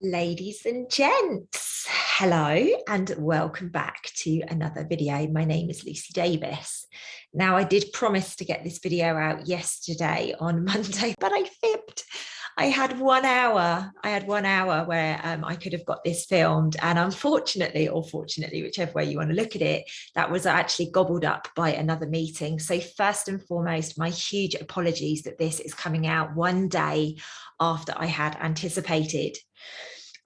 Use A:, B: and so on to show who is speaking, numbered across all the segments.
A: Ladies and gents, hello and welcome back to another video. My name is Lucy Davis. Now, I did promise to get this video out yesterday on Monday, but I fibbed. I had 1 hour. I had 1 hour where I could have got this filmed, and unfortunately, or fortunately, whichever way you want to look at it, that was actually gobbled up by another meeting. So first and foremost, my huge apologies that this is coming out one day after I had anticipated.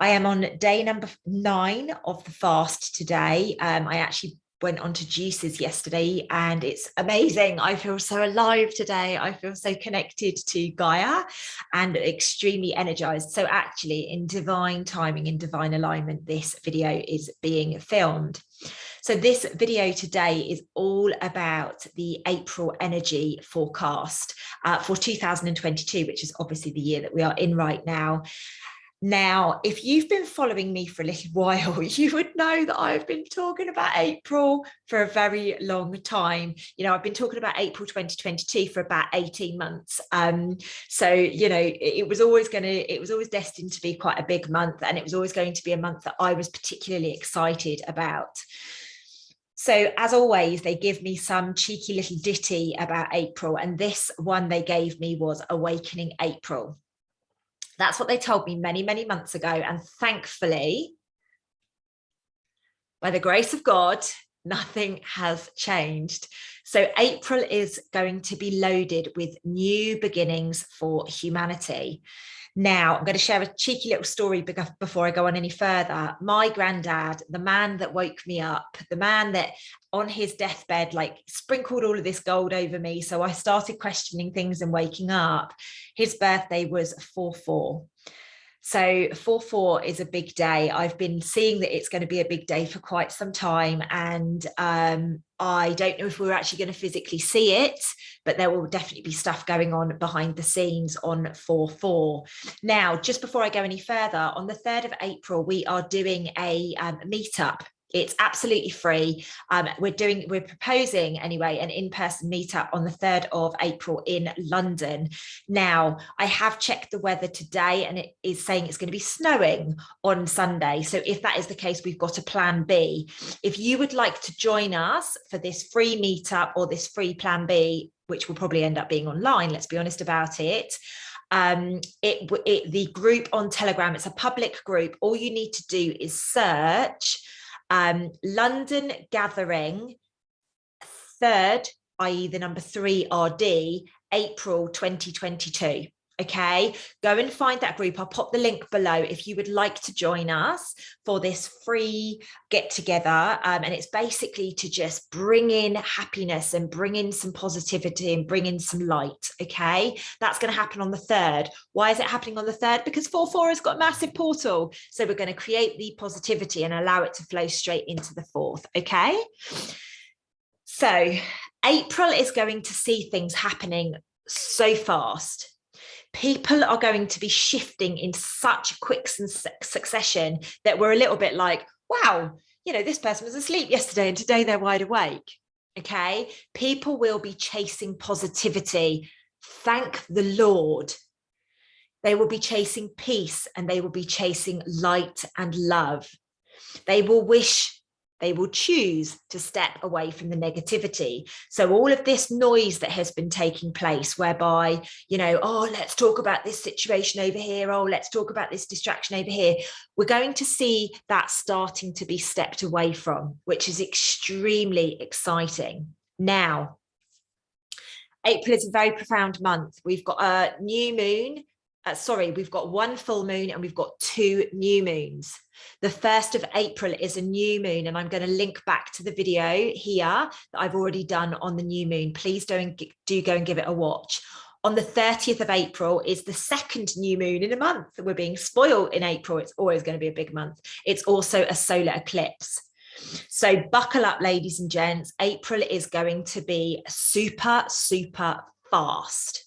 A: I am on day number 9 of the fast today. I actually went on to juices yesterday and it's amazing. I feel so alive today. I feel so connected to Gaia and extremely energized. So actually, in divine timing, in divine alignment, this video is being filmed. So this video today is all about the April energy forecast for 2022, which is obviously the year that we are in right now. Now, if you've been following me for a little while, you would know that I've been talking about April for a very long time. You know, I've been talking about April 2022 for about 18 months. So, you know, it was always destined to be quite a big month, and it was always going to be a month that I was particularly excited about. So as always, they give me some cheeky little ditty about April, and this one they gave me was Awakening April. That's what they told me many, many months ago. And thankfully, by the grace of God, nothing has changed. So April is going to be loaded with new beginnings for humanity. Now, I'm going to share a cheeky little story before I go on any further. My granddad, the man that woke me up, the man that on his deathbed, like sprinkled all of this gold over me. So I started questioning things and waking up. His birthday was 4/4. So 4/4 is a big day. I've been seeing that it's going to be a big day for quite some time. And I don't know if we're actually going to physically see it, but there will definitely be stuff going on behind the scenes on 4/4. Now, just before I go any further, on the 3rd of April, we are doing a meetup. It's absolutely free. We're proposing anyway an in-person meetup on the 3rd of April in London. Now, I have checked the weather today and it is saying it's going to be snowing on Sunday. So if that is the case, we've got a plan B. If you would like to join us for this free meetup or this free plan B, which will probably end up being online, let's be honest about it, the group on Telegram, it's a public group. All you need to do is search London Gathering 3rd, i.e. the number 3 RD, April 2022. Okay, go and find that group. I'll pop the link below if you would like to join us for this free get together. And it's basically to just bring in happiness and bring in some positivity and bring in some light. Okay, that's going to happen on the 3rd. Why is it happening on the 3rd? Because 4/4 has got a massive portal. So we're going to create the positivity and allow it to flow straight into the 4th. Okay, so April is going to see things happening so fast. People are going to be shifting in such quick succession that we're a little bit like, wow, you know, this person was asleep yesterday and today they're wide awake. Okay, people will be chasing positivity. Thank the Lord. They will be chasing peace and they will be chasing light and love. They will choose to step away from the negativity. So all of this noise that has been taking place whereby, you know, oh, let's talk about this situation over here. Oh, let's talk about this distraction over here. We're going to see that starting to be stepped away from, which is extremely exciting. Now, April is a very profound month. We've got a new moon. We've got 1 full moon and we've got 2 new moons. The 1st of April is a new moon, and I'm going to link back to the video here that I've already done on the new moon. Please do go and give it a watch. On the 30th of April is the 2nd new moon in a month. We're being spoiled in April. It's always going to be a big month. It's also a solar eclipse. So buckle up, ladies and gents. April is going to be super, super fast.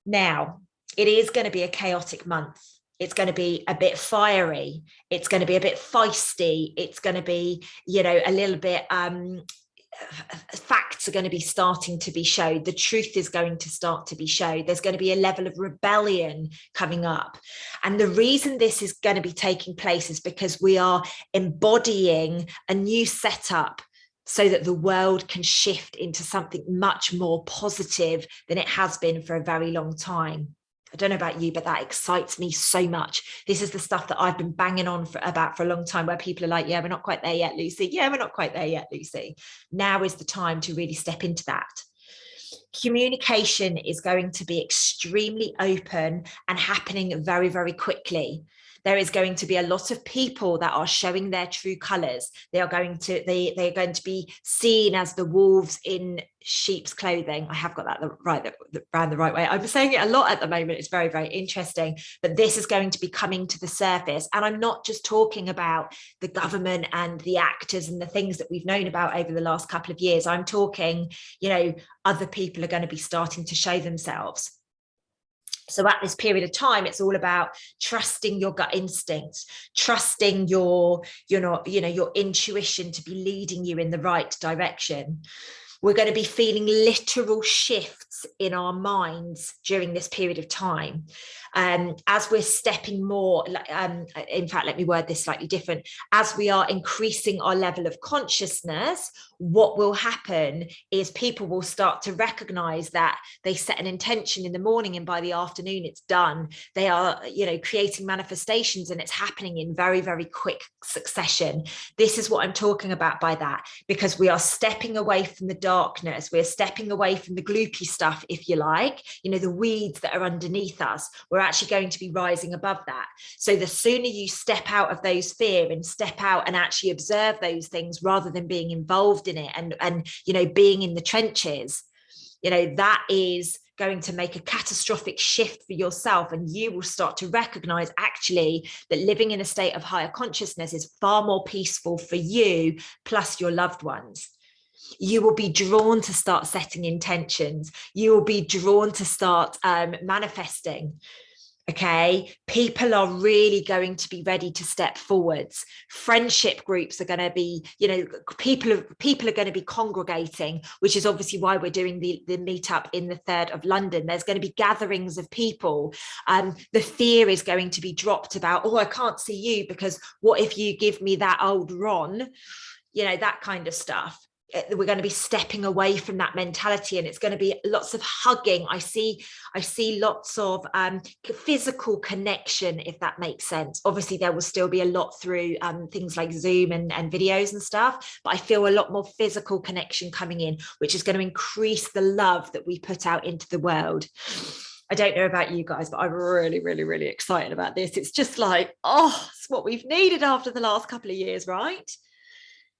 A: Now, it is going to be a chaotic month. It's going to be a bit fiery. It's going to be a bit feisty. It's going to be, you know, a little bit facts are going to be starting to be showed. The truth is going to start to be showed. There's going to be a level of rebellion coming up. And the reason this is going to be taking place is because we are embodying a new setup so that the world can shift into something much more positive than it has been for a very long time. I don't know about you, but that excites me so much. This is the stuff that I've been banging on about for a long time, where people are like, yeah, we're not quite there yet, Lucy. Yeah, we're not quite there yet, Lucy. Now is the time to really step into that. Communication is going to be extremely open and happening very, very quickly. There is going to be a lot of people that are showing their true colors. They are going to be seen as the wolves in sheep's clothing. I have got that around the right way. I'm saying it a lot at the moment. It's very, very interesting. But this is going to be coming to the surface. And I'm not just talking about the government and the actors and the things that we've known about over the last couple of years. I'm talking, other people are going to be starting to show themselves. So at this period of time, it's all about trusting your gut instincts, trusting your intuition to be leading you in the right direction. We're going to be feeling literal shifts in our minds during this period of time. As we're stepping more, in fact, let me word this slightly different. As we are increasing our level of consciousness, what will happen is people will start to recognize that they set an intention in the morning and by the afternoon it's done. They are, creating manifestations, and it's happening in very, very quick succession. This is what I'm talking about by that, because we are stepping away from the darkness. We're stepping away from the gloopy stuff, if you like, the weeds that are underneath us. We're actually going to be rising above that. So the sooner you step out of those fear and step out and actually observe those things rather than being involved in it and being in the trenches, that is going to make a catastrophic shift for yourself. And you will start to recognize actually that living in a state of higher consciousness is far more peaceful for you plus your loved ones. You will be drawn to start setting intentions. You will be drawn to start manifesting. Okay, people are really going to be ready to step forwards. Friendship groups are going to be, people are going to be congregating, which is obviously why we're doing the meetup in the 3rd of London. There's going to be gatherings of people. The fear is going to be dropped about, I can't see you because what if you give me that old Ron, that kind of stuff. We're going to be stepping away from that mentality, and it's going to be lots of hugging. I see lots of physical connection, if that makes sense. Obviously there will still be a lot through things like Zoom and videos and stuff, but I feel a lot more physical connection coming in, which is going to increase the love that we put out into the world. I don't know about you guys, but I'm really, really, really excited about this. It's just like, it's what we've needed after the last couple of years, right?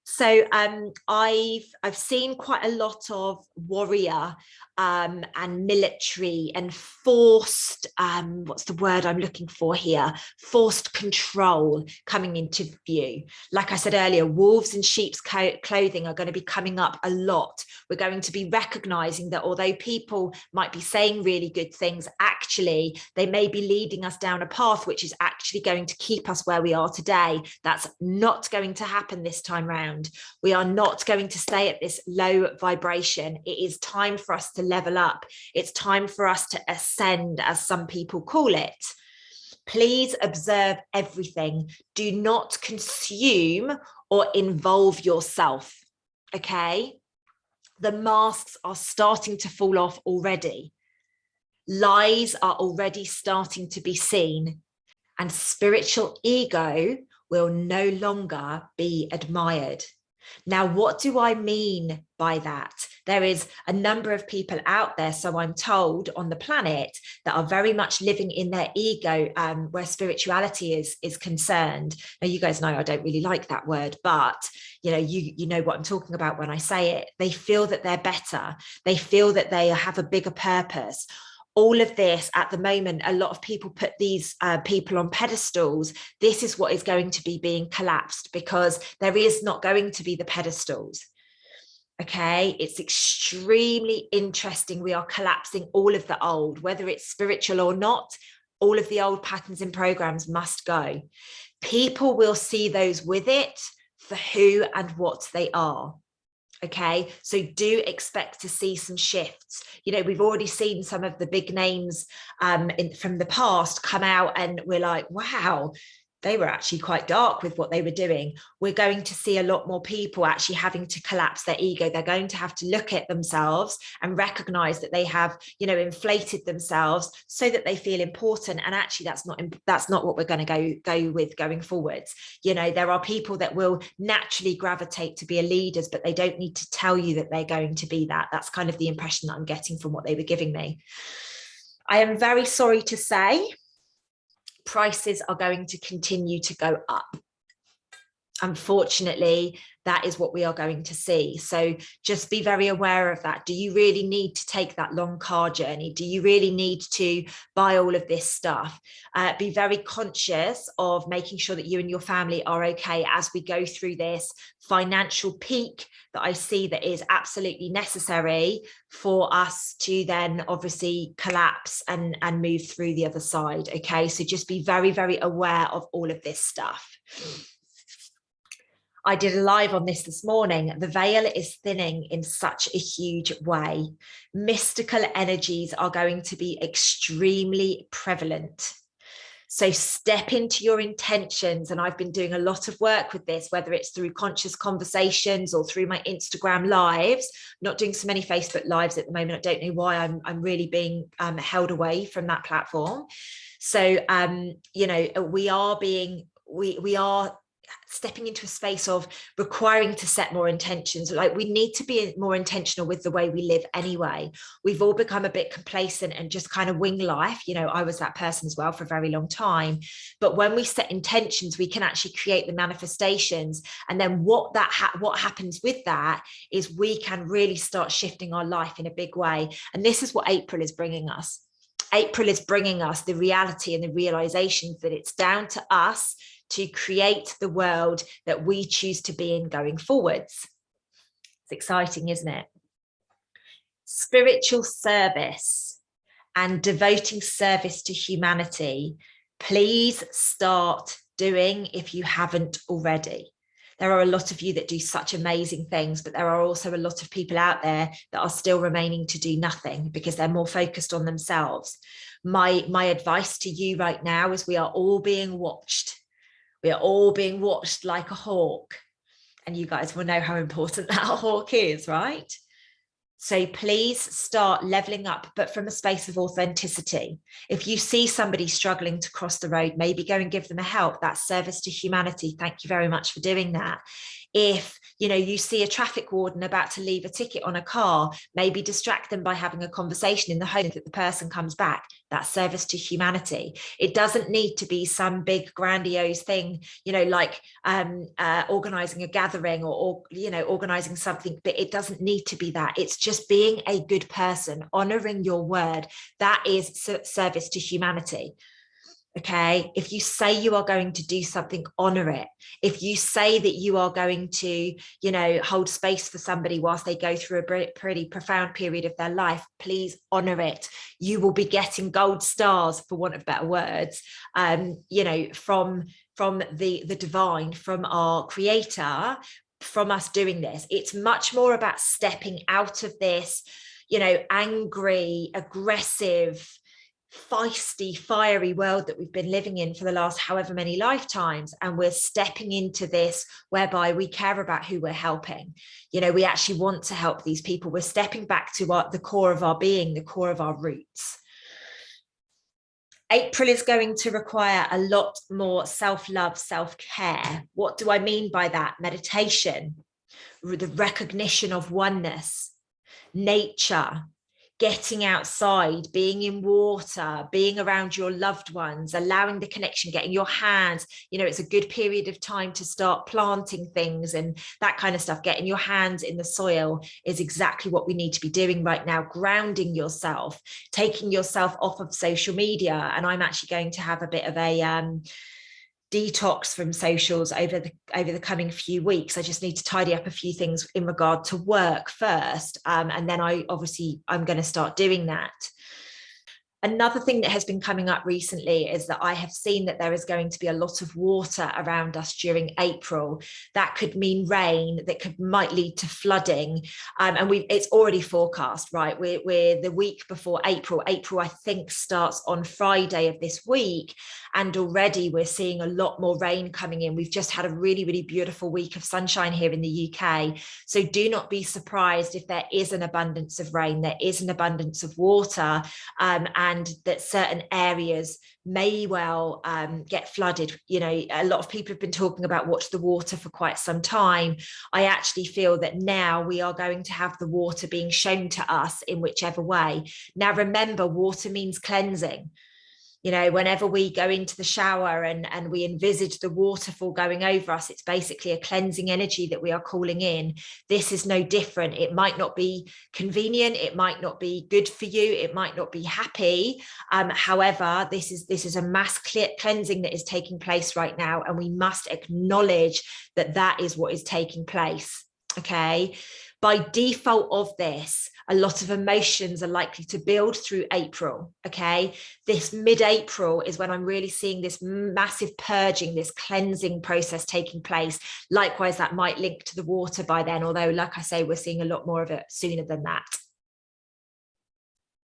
A: So I've seen quite a lot of warrior and military and forced, what's the word I'm looking for here? Forced control coming into view. Like I said earlier, wolves in sheep's clothing are going to be coming up a lot. We're going to be recognizing that although people might be saying really good things, actually, they may be leading us down a path which is actually going to keep us where we are today. That's not going to happen this time round. We are not going to stay at this low vibration. It is time for us to level up. It's time for us to ascend, as some people call it. Please observe everything. Do not consume or involve yourself. Okay? The masks are starting to fall off already. Lies are already starting to be seen, and spiritual ego will no longer be admired. Now, what do I mean by that? There is a number of people out there, so I'm told, on the planet that are very much living in their ego where spirituality is concerned. Now, you guys know I don't really like that word, but you know what I'm talking about when I say it. They feel that they're better. They feel that they have a bigger purpose. All of this at the moment, a lot of people put these people on pedestals. This is what is going to be being collapsed, because there is not going to be the pedestals. Okay, it's extremely interesting. We are collapsing all of the old, whether it's spiritual or not. All of the old patterns and programs must go. People will see those with it for who and what they are. Okay, so do expect to see some shifts. You know, we've already seen some of the big names from the past come out, and we're like, wow, they were actually quite dark with what they were doing. We're going to see a lot more people actually having to collapse their ego. They're going to have to look at themselves and recognize that they have, you know, inflated themselves so that they feel important. And actually, that's not what we're going to go with going forwards. You know, there are people that will naturally gravitate to be a leaders, but they don't need to tell you that they're going to be that. That's kind of the impression that I'm getting from what they were giving me. I am very sorry to say, prices are going to continue to go up. Unfortunately, that is what we are going to see. So just be very aware of that. Do you really need to take that long car journey? Do you really need to buy all of this stuff? Be very conscious of making sure that you and your family are okay as we go through this financial peak that I see that is absolutely necessary for us to then obviously collapse and move through the other side. Okay, so just be very, very aware of all of this stuff. I did a live on this morning. The veil is thinning in such a huge way. Mystical energies are going to be extremely prevalent. So step into your intentions. And I've been doing a lot of work with this, whether it's through conscious conversations or through my Instagram lives. I'm not doing so many Facebook lives at the moment. I don't know why I'm really being held away from that platform. So, you know, we are stepping into a space of requiring to set more intentions. Like, we need to be more intentional with the way we live anyway. We've all become a bit complacent and just kind of wing life. You know, I was that person as well for a very long time. But when we set intentions, we can actually create the manifestations. And then what happens with that is we can really start shifting our life in a big way. And this is what April is bringing us. April is bringing us the reality and the realizations that it's down to us to create the world that we choose to be in going forwards. It's exciting, isn't it? Spiritual service and devoting service to humanity, please start doing if you haven't already. There are a lot of you that do such amazing things, but there are also a lot of people out there that are still remaining to do nothing because they're more focused on themselves. My advice to you right now is we are all being watched. We are all being watched like a hawk. And you guys will know how important that hawk is, right? So please start leveling up, but from a space of authenticity. If you see somebody struggling to cross the road, maybe go and give them a help. That's service to humanity. Thank you very much for doing that. If you see a traffic warden about to leave a ticket on a car, maybe distract them by having a conversation in the hope that the person comes back. That's service to humanity. It doesn't need to be some big grandiose thing, like organizing a gathering or organizing something, but it doesn't need to be that. It's just being a good person, honoring your word. That is service to humanity. Okay, if you say you are going to do something, honor it. If you say that you are going to, hold space for somebody whilst they go through a pretty profound period of their life, please honor it. You will be getting gold stars, for want of better words, from the divine, from our creator, from us doing this. It's much more about stepping out of this, angry, aggressive, feisty, fiery world that we've been living in for the last however many lifetimes, and we're stepping into this whereby we care about who we're helping. We actually want to help these people. We're stepping back to the core of our being, the core of our roots. April is going to require a lot more self-love, self-care. What do I mean by that? Meditation, the recognition of oneness, nature, getting outside, being in water, being around your loved ones, allowing the connection, getting your hands, it's a good period of time to start planting things and that kind of stuff. Getting your hands in the soil is exactly what we need to be doing right now. Grounding yourself, taking yourself off of social media. And I'm actually going to have a bit of a detox from socials over the coming few weeks. I just need to tidy up a few things in regard to work first, and then I'm going to start doing that. Another thing that has been coming up recently is that I have seen that there is going to be a lot of water around us during April. That could mean rain, that might lead to flooding. And it's already forecast, right? We're the week before April. April, I think, starts on Friday of this week. And already we're seeing a lot more rain coming in. We've just had a really, really beautiful week of sunshine here in the UK. So do not be surprised if there is an abundance of rain, there is an abundance of water, and that certain areas may well get flooded. You know, a lot of people have been talking about watch the water for quite some time. I actually feel that now we are going to have the water being shown to us in whichever way. Now, remember, water means cleansing. You know, whenever we go into the shower and we envisage the waterfall going over us, it's basically a cleansing energy that we are calling in. This is no different. It might not be convenient. It might not be good for you. It might not be happy. However, this is a mass cleansing that is taking place right now. And we must acknowledge that that is what is taking place. Okay. By default of this, a lot of emotions are likely to build through April. Okay. This mid-April is when I'm really seeing this massive purging, this cleansing process taking place. Likewise, that might link to the water by then, although, like I say, we're seeing a lot more of it sooner than that.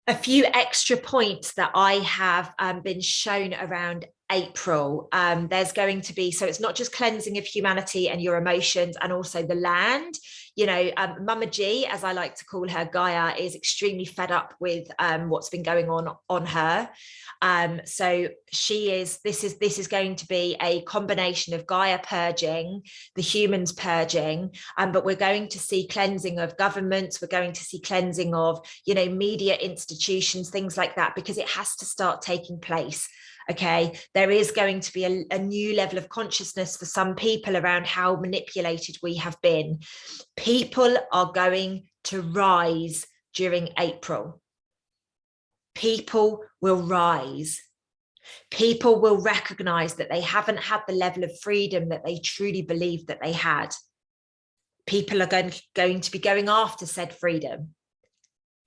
A: A few extra points that I have been shown around April. There's going to be, so it's not just cleansing of humanity and your emotions, and also the land. You know, Mama G, as I like to call her, Gaia, is extremely fed up with what's been going on her. So this is going to be a combination of Gaia purging, the humans purging, but we're going to see cleansing of governments. We're going to see cleansing of, you know, media institutions, things like that, because it has to start taking place. Okay, there is going to be a new level of consciousness for some people around how manipulated we have been. People are going to rise during April. People will rise. People will recognize that they haven't had the level of freedom that they truly believed that they had. People are going to be going after said freedom.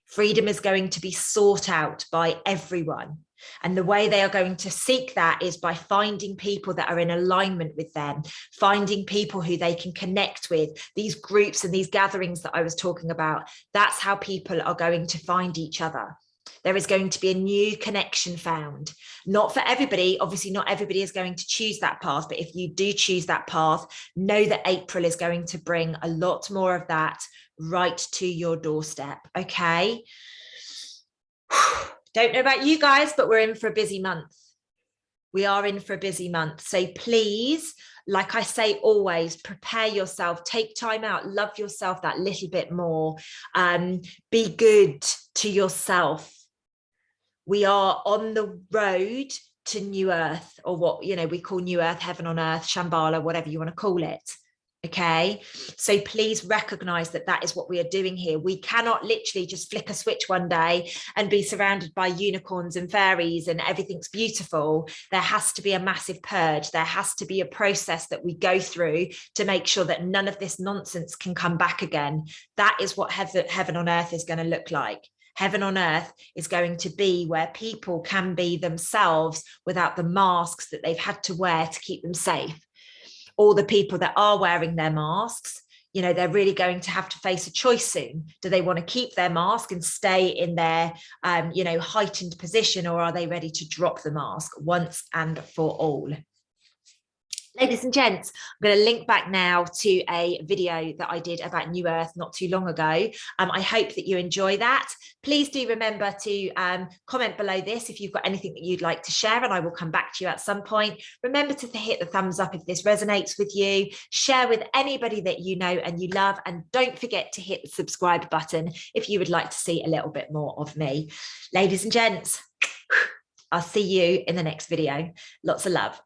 A: Freedom is going to be sought out by everyone. And the way they are going to seek that is by finding people that are in alignment with them, finding people who they can connect with, these groups and these gatherings that I was talking about. That's how people are going to find each other. There is going to be a new connection found. Not for everybody. Obviously, not everybody is going to choose that path. But if you do choose that path, know that April is going to bring a lot more of that right to your doorstep. Okay. Don't know about you guys, but we're in for a busy month. We are in for a busy month. So please, like I say, always prepare yourself, take time out, love yourself that little bit more. Be good to yourself. We are on the road to New Earth, or what, you know, we call New Earth, Heaven on Earth, Shambhala, whatever you want to call it. Okay, so please recognize that that is what we are doing here. We cannot literally just flick a switch one day and be surrounded by unicorns and fairies and everything's beautiful. There has to be a massive purge. There has to be a process that we go through to make sure that none of this nonsense can come back again. That is what heaven on earth is going to look like. Heaven on earth is going to be where people can be themselves without the masks that they've had to wear to keep them safe. All the people that are wearing their masks, you know, they're really going to have to face a choice soon. Do they want to keep their mask and stay in their, you know, heightened position, or are they ready to drop the mask once and for all? Ladies and gents, I'm going to link back now to a video that I did about New Earth not too long ago. I hope that you enjoy that. Please do remember to comment below this if you've got anything that you'd like to share, and I will come back to you at some point. Remember to hit the thumbs up if this resonates with you. Share with anybody that you know and you love, and don't forget to hit the subscribe button if you would like to see a little bit more of me. Ladies and gents, I'll see you in the next video. Lots of love.